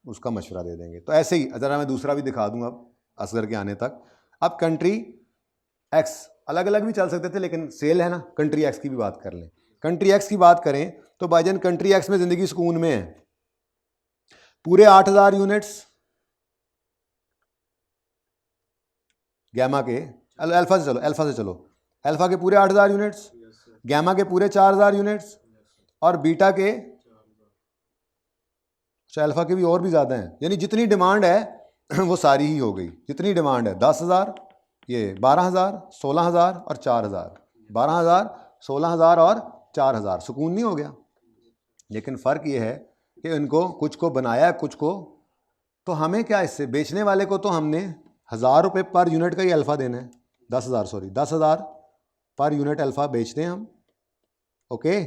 उसका मशवरा दे देंगे। तो ऐसे ही ज़रा मैं दूसरा भी दिखा दूंगा असगर के आने तक। अब कंट्री एक्स अलग अलग भी चल सकते थे, लेकिन सेल है ना, कंट्री एक्स की भी बात कर लें। कंट्री एक्स की बात करें तो भाईजान कंट्री एक्स में ज़िंदगी सुकून में है। पूरे 8000 यूनिट्स गैमा के, अल्फा से चलो, अल्फा से चलो, अल्फा के पूरे 8000 यूनिट्स, गैमा के पूरे 4000 यूनिट्स, और बीटा के अल्फा के भी और भी ज़्यादा हैं। यानी जितनी डिमांड है वो सारी ही हो गई। जितनी डिमांड है 10,000, ये 12,000, 16,000 और 4,000, 12,000, 16,000 और 4,000, सुकून नहीं हो गया। लेकिन फ़र्क ये है कि इनको कुछ को बनाया, कुछ को, तो हमें क्या इससे, बेचने वाले को तो हमने 1000 रुपये पर यूनिट का ही अल्फ़ा देना है, 10,000 पर यूनिट अल्फ़ा बेचते हैं हम, ओके।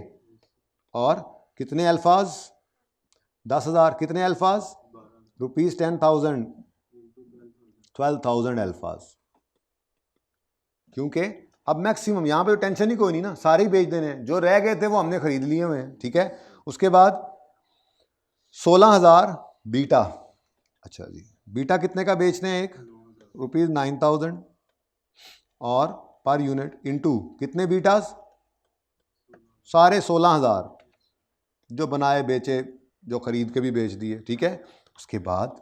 और कितने अल्फाज, 10,000, कितने अल्फाज, ₹10,000 12,000 अल्फाज, क्योंकि अब मैक्सिमम यहाँ पे टेंशन ही कोई नहीं ना, सारे ही बेच देने हैं, जो रह गए थे वो हमने खरीद लिए हुए हैं, ठीक है। उसके बाद 16,000 बीटा, अच्छा जी बीटा कितने का बेचने हैं, एक ₹9,000 और पर यूनिट इनटू कितने बीटास, सारे 16,000 जो बनाए बेचे, जो खरीद के भी बेच दिए, ठीक है। उसके बाद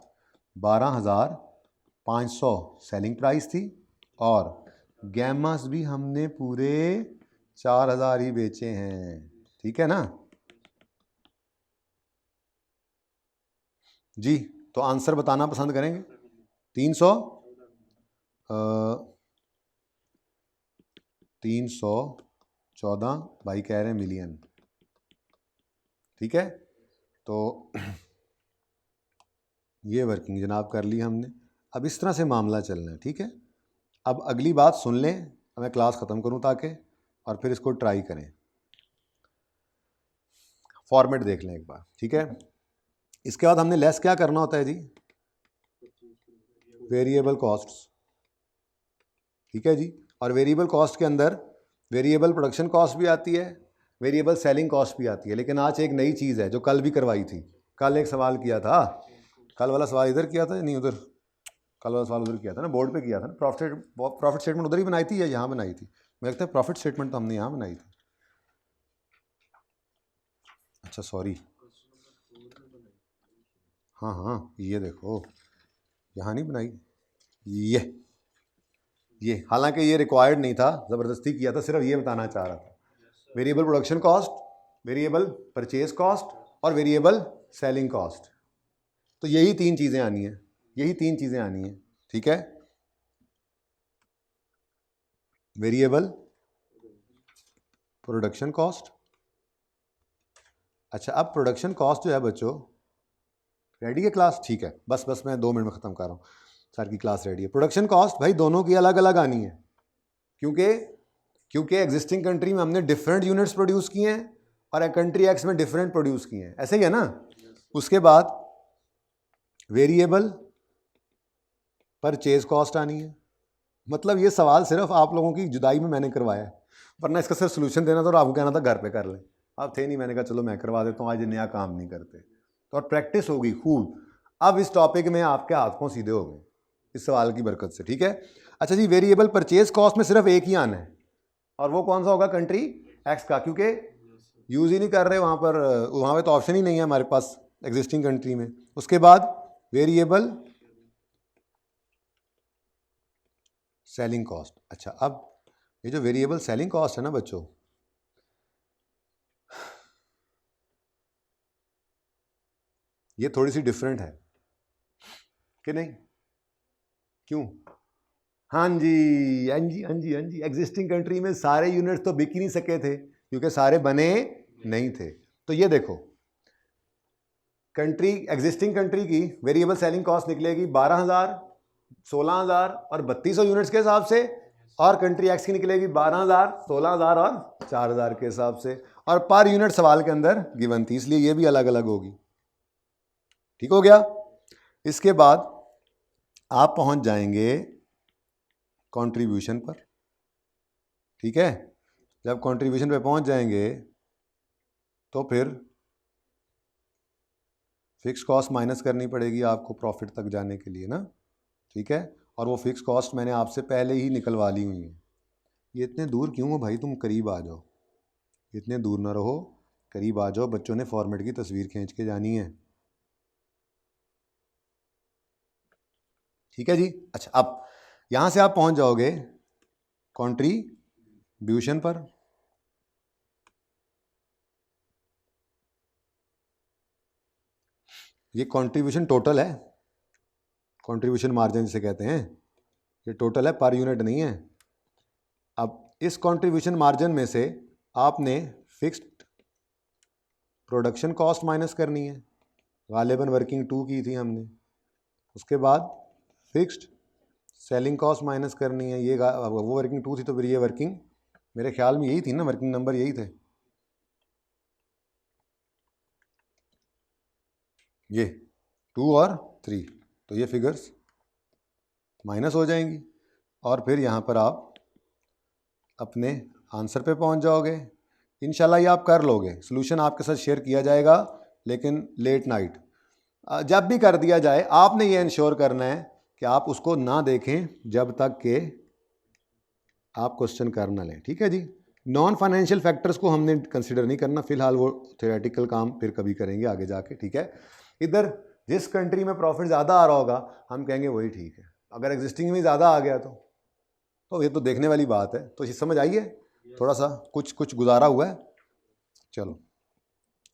12,500 सेलिंग प्राइस थी और गैमास भी हमने पूरे 4,000 ही बेचे हैं, ठीक है ना जी। तो आंसर बताना पसंद करेंगे, 300 314 भाई कह रहे हैं मिलियन, ठीक है। तो ये वर्किंग जनाब कर ली हमने। अब इस तरह से मामला चलना है, ठीक है। अब अगली बात सुन लें, मैं क्लास ख़त्म करूं ताकि, और फिर इसको ट्राई करें, फॉर्मेट देख लें एक बार, ठीक है। इसके बाद हमने लेस क्या करना होता है जी, वेरिएबल कॉस्ट्स, ठीक है जी। और वेरिएबल कॉस्ट के अंदर वेरिएबल प्रोडक्शन कॉस्ट भी आती है, वेरिएबल सेलिंग कॉस्ट भी आती है। लेकिन आज एक नई चीज़ है जो कल भी करवाई थी, कल एक सवाल किया था, कल वाला सवाल इधर किया था नहीं उधर, कल वाला सवाल उधर किया था ना, बोर्ड पे किया था ना। प्रॉफिट स्टेटमेंट उधर ही बनाई थी या यहाँ बनाई थी, मुझे लगता है प्रॉफिट स्टेटमेंट तो हमने यहाँ बनाई थी। अच्छा सॉरी, हाँ हाँ ये देखो यहाँ नहीं बनाई, ये हालांकि ये रिक्वायर्ड नहीं था, ज़बरदस्ती किया था, सिर्फ ये बताना चाह रहा था। Variable production cost, variable purchase cost और वेरिएबल सेलिंग कॉस्ट, तो यही तीन चीज़ें आनी है, यही तीन चीज़ें आनी है, ठीक है। वेरिएबल प्रोडक्शन कॉस्ट, अच्छा अब प्रोडक्शन कॉस्ट जो है बच्चों, रेडी है क्लास, ठीक है, बस मैं 2 मिनट में ख़त्म कर रहा हूँ, सर की क्लास रेडी है। प्रोडक्शन कॉस्ट भाई दोनों की अलग अलग आनी है, क्योंकि एग्जिस्टिंग कंट्री में हमने डिफरेंट यूनिट्स प्रोड्यूस किए हैं और कंट्री एक्स में डिफरेंट प्रोड्यूस किए हैं, ऐसे ही है ना। उसके बाद वेरिएबल परचेज कॉस्ट आनी है। मतलब ये सवाल सिर्फ आप लोगों की जुदाई में मैंने करवाया है, वरना इसका सिर्फ सोल्यूशन देना था और आपको कहना था घर पे कर लें, आप थे नहीं, मैंने कहा चलो मैं करवा देता हूँ, आज नया काम नहीं करते, तो और प्रैक्टिस होगी खूब। अब इस टॉपिक में आपके हाथ पांव सीधे हो गए इस सवाल की बरकत से, ठीक है। अच्छा जी, वेरिएबल परचेज कॉस्ट में सिर्फ एक ही आना है, और वो कौन सा होगा, कंट्री एक्स का, क्योंकि यूज़ ही नहीं कर रहे वहाँ पे तो ऑप्शन ही नहीं है हमारे पास एग्जिस्टिंग कंट्री में। उसके बाद वेरिएबल सेलिंग कॉस्ट। अच्छा अब ये जो वेरिएबल सेलिंग कॉस्ट है ना बच्चों, ये थोड़ी सी डिफरेंट है कि नहीं, क्यों, हाँ जी हाँ जी हाँ जी हाँ जी, एग्जिस्टिंग कंट्री में सारे यूनिट्स तो बिक ही नहीं सके थे क्योंकि सारे बने नहीं थे। तो ये देखो, कंट्री एग्जिस्टिंग कंट्री की वेरिएबल सेलिंग कॉस्ट निकलेगी 12,000, 16,000 और 3,200 यूनिट्स के हिसाब से, और कंट्री एक्स की निकलेगी 12,000, 16,000 और 4,000 के हिसाब से, और पर यूनिट सवाल के अंदर गिवन थी, इसलिए ये भी अलग अलग होगी, ठीक हो गया। इसके बाद आप पहुंच जाएंगे कंट्रीब्यूशन पर, ठीक है। जब कंट्रीब्यूशन पे पहुंच जाएंगे तो फिर फिक्स कॉस्ट माइनस करनी पड़ेगी आपको प्रॉफिट तक जाने के लिए ना, ठीक है। और वो फिक्स कॉस्ट मैंने आपसे पहले ही निकलवा ली हुई है। ये इतने दूर क्यों हो भाई, तुम करीब आ जाओ, इतने दूर ना रहो, करीब आ जाओ, बच्चों ने फॉर्मेट की तस्वीर खींच के जानी है, ठीक है जी। अच्छा अब यहाँ से आप पहुँच जाओगे कंट्रीब्यूशन पर, ये कंट्रीब्यूशन टोटल है, कंट्रीब्यूशन मार्जिन जिसे कहते हैं, ये टोटल है, पर यूनिट नहीं है। अब इस कंट्रीब्यूशन मार्जिन में से आपने फिक्स्ड प्रोडक्शन कॉस्ट माइनस करनी है, गालिबन वर्किंग 2 की थी हमने। उसके बाद फिक्स्ड सेलिंग कॉस्ट माइनस करनी है, ये वो वर्किंग 2 थी तो फिर ये वर्किंग, मेरे ख्याल में यही थी ना, वर्किंग नंबर यही थे, ये 2 और 3, तो ये फिगर्स माइनस हो जाएंगी और फिर यहाँ पर आप अपने आंसर पे पहुँच जाओगे। इंशाल्लाह ये आप कर लोगे। सॉल्यूशन आपके साथ शेयर किया जाएगा, लेकिन लेट नाइट जब भी कर दिया जाए आपने ये इंश्योर करना है कि आप उसको ना देखें जब तक कि आप क्वेश्चन कर ना लें। ठीक है जी। नॉन फाइनेंशियल फैक्टर्स को हमने कंसिडर नहीं करना फिलहाल, वो थ्योरेटिकल काम फिर कभी करेंगे आगे जाके। ठीक है। इधर जिस कंट्री में प्रॉफिट ज़्यादा आ रहा होगा हम कहेंगे वही ठीक है, अगर एग्जिस्टिंग में ज़्यादा आ गया तो ये तो देखने वाली बात है। तो ये समझ आई है, थोड़ा सा कुछ गुजारा हुआ है। चलो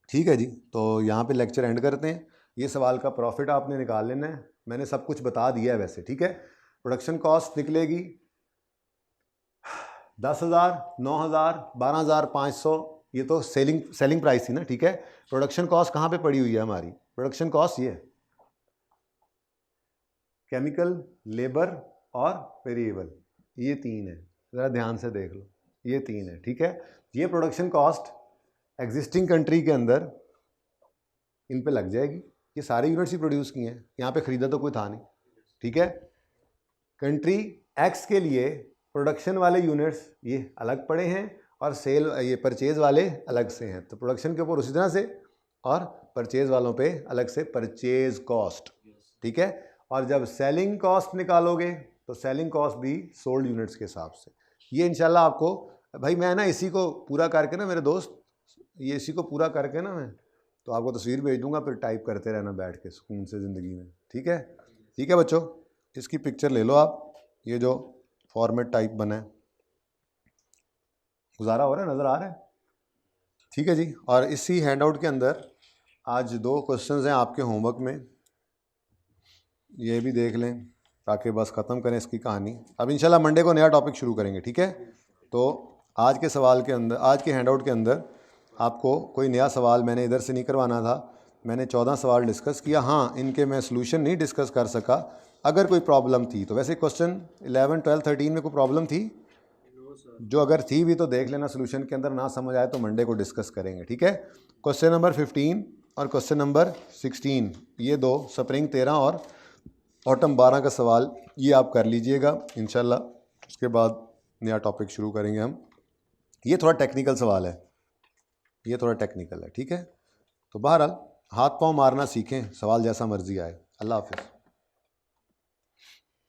ठीक है जी, तो यहाँ पे लेक्चर एंड करते हैं। ये सवाल का प्रॉफिट आपने निकाल लेना है, मैंने सब कुछ बता दिया है वैसे। ठीक है। प्रोडक्शन कॉस्ट निकलेगी 10,000, 9,000, 12,500, ये तो सेलिंग प्राइस थी ना। ठीक है। प्रोडक्शन कॉस्ट कहाँ पे पड़ी हुई है हमारी? प्रोडक्शन कॉस्ट ये केमिकल, लेबर और वेरिएबल, ये तीन है। ज़रा ध्यान से देख लो, ये तीन है। ठीक है। ये प्रोडक्शन कॉस्ट एग्जिस्टिंग कंट्री के अंदर इन पे लग जाएगी। ये सारे यूनिट्स ही प्रोड्यूस किए हैं, यहाँ पे ख़रीदा तो कोई था नहीं। ठीक है। कंट्री एक्स के लिए प्रोडक्शन वाले यूनिट्स ये अलग पड़े हैं और सेल ये परचेज़ वाले अलग से हैं। तो प्रोडक्शन के ऊपर उसी तरह से और परचेज़ वालों पे अलग से परचेज़ कॉस्ट। ठीक है। और जब सेलिंग कॉस्ट निकालोगे तो सेलिंग कॉस्ट भी सोल्ड यूनिट्स के हिसाब से। ये इंशाल्लाह आपको, भाई मैं ना इसी को पूरा करके ना मेरे दोस्त, ये इसी को पूरा करके ना मैं तो आपको तस्वीर भेज दूंगा, फिर टाइप करते रहना बैठ के सुकून से ज़िंदगी में। ठीक है। ठीक है बच्चों, इसकी पिक्चर ले लो आप। ये जो फॉर्मेट टाइप बना है, गुजारा हो रहा है, नज़र आ रहा है? ठीक है जी। और इसी हैंडआउट के अंदर आज 2 क्वेश्चंस हैं आपके होमवर्क में, ये भी देख लें ताकि बस ख़त्म करें इसकी कहानी। अब इंशाल्लाह मंडे को नया टॉपिक शुरू करेंगे। ठीक है। तो आज के सवाल के अंदर, आज के हैंडआउट के अंदर आपको कोई नया सवाल मैंने इधर से नहीं करवाना था। मैंने 14 सवाल डिस्कस किया। हाँ, इनके मैं सॉल्यूशन नहीं डिस्कस कर सका। अगर कोई प्रॉब्लम थी तो, वैसे क्वेश्चन 11, 12, 13 में कोई प्रॉब्लम थी? जो अगर थी भी तो देख लेना सॉल्यूशन के अंदर, ना समझ आए तो मंडे को डिस्कस करेंगे। ठीक है। क्वेश्चन नंबर 15 और क्वेश्चन नंबर 16, ये 2 स्प्रिंग 13 और ऑटम 12 का सवाल ये आप कर लीजिएगा इंशाल्लाह। उसके बाद नया टॉपिक शुरू करेंगे हम। ये थोड़ा टेक्निकल सवाल है, ये थोड़ा टेक्निकल है। ठीक है। तो बहरहाल हाथ पांव मारना सीखें, सवाल जैसा मर्जी आए। अल्लाह हाफिज़।